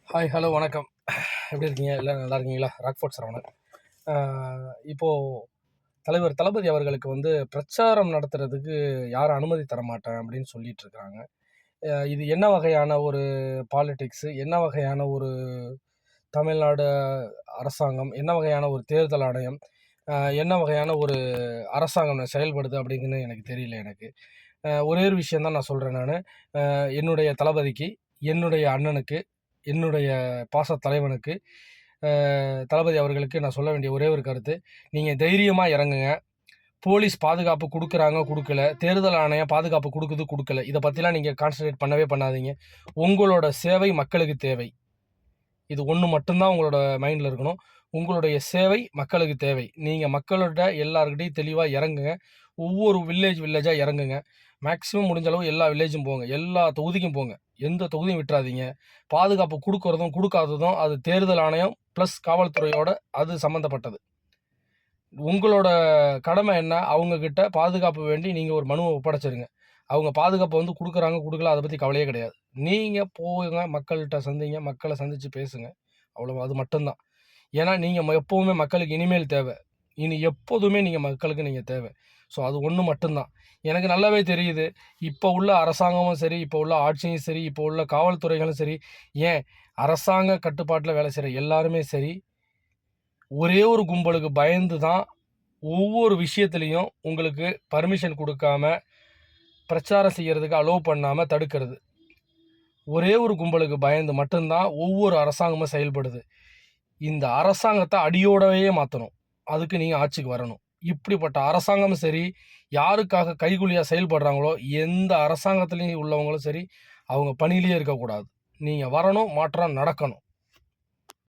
Hi, hello, வணக்கம். எப்படி இருக்கீங்க? எல்லாம் நல்லா இருக்கீங்களா? ராக்ஃபோர்ட் சரவணன். இப்போது தலைவர் தளபதி அவர்களுக்கு பிரச்சாரம் நடத்துறதுக்கு யாரும் அனுமதி தரமாட்டேன் அப்படின்னு சொல்லிட்டு இருக்காங்க. இது என்ன வகையான ஒரு பாலிடிக்ஸு? என்ன வகையான ஒரு தமிழ்நாடு அரசாங்கம்? என்ன வகையான ஒரு தேர்தல் ஆணையம்? என்ன வகையான ஒரு அரசாங்கம் செயல்படுது அப்படிங்கன்னு எனக்கு தெரியல எனக்கு. ஒரே ஒரு விஷயம் தான் நான் சொல்றேன் நானு. என்னுடைய தளபதிக்கு, என்னுடைய அண்ணனுக்கு, என்னுடைய பாச தலைவனுக்கு, தளபதி அவர்களுக்கு நான் சொல்ல வேண்டிய ஒரே ஒரு கருத்து, நீங்க தைரியமா இறங்குங்க. போலீஸ் பாதுகாப்பு குடுக்குறாங்க, குடுக்கல. தேர்தல் ஆணையம் பாதுகாப்பு குடுக்குது, குடுக்கல. இத பத்திலாம் நீங்க கான்சன்ட்ரேட் பண்ணவே பண்ணாதீங்க. உங்களோட சேவை மக்களுக்கு தேவை. இது ஒண்ணு மட்டும் தான் உங்களோட மைண்ட்ல இருக்கணும். உங்களுடைய சேவை மக்களுக்கு தேவை. நீங்க மக்களோட எல்லார்கிட்டயும் தெளிவா இறங்குங்க. ஒவ்வொரு வில்லேஜா இறங்குங்க. மேக்ஸிமம் முடிஞ்ச அளவு எல்லா வில்லேஜும் போங்க. எல்லா தொகுதிக்கும் போங்க. எந்த தொகுதியும் விட்றாதீங்க. பாதுகாப்பு குடுக்குறதும், குடுக்காததும் அது தேர்தல் ஆணையம் பிளஸ் காவல்துறையோட அது சம்மந்தப்பட்டது. உங்களோட கடமை என்ன? அவங்க கிட்ட பாதுகாப்பு வேண்டி நீங்க ஒரு மனுவ ஒப்படைச்சிருங்க. அவங்க பாதுகாப்பு குடுக்குறாங்க, குடுக்கல அத பத்தி கவலையே கிடையாது. நீங்க போங்க, மக்கள்ட்ட சந்திங்க, மக்கள சந்திச்சு பேசுங்க. அவ்வளவு அது மட்டும் தான். ஏன்னா, நீங்க எப்பவுமே மக்களுக்கு இனிமேல் தேவ. இனி எப்போதுமே நீங்க மக்களுக்கு நீங்க தேவ. ஸோ அது ஒண்ணு மட்டும் தான். எனக்கு நல்லாவே தெரியுது. இப்ப உள்ள அரசாங்கமும் சரி, இப்ப உள்ள ஆட்சியும் சரி, இப்ப உள்ள காவல்துறைகளும் சரி, ஏன் அரசாங்க கட்டுப்பாட்டுல வேலை செய்ற எல்லாருமே சரி, ஒரே ஒரு கும்பலுக்கு பயந்து தான் ஒவ்வொரு விஷயத்திலயும் உங்களுக்கு பர்மிஷன் குடுக்காம, பிரச்சாரம் செய்யறதுக்கு அலோவ் பண்ணாம தடுக்கிறது. ஒரே ஒரு கும்பலுக்கு பயந்து மட்டும் தான் ஒவ்வொரு அரசாங்கமும் செயல்படுது. இந்த அரசாங்கத்த அடியோடவே மாத்தணும். அதுக்கு நீங்க ஆட்சிக்கு வரணும். இப்படிப்பட்ட அரசாங்கமும் சரி, யாருக்காக கைக்கூலியா செயல்படுறாங்களோ, எந்த அரசாங்கத்திலயும் உள்ளவங்களும் சரி, அவங்க பணியிலேயே இருக்கக்கூடாது. நீங்க வரணும், மாற்றம் நடக்கணும்.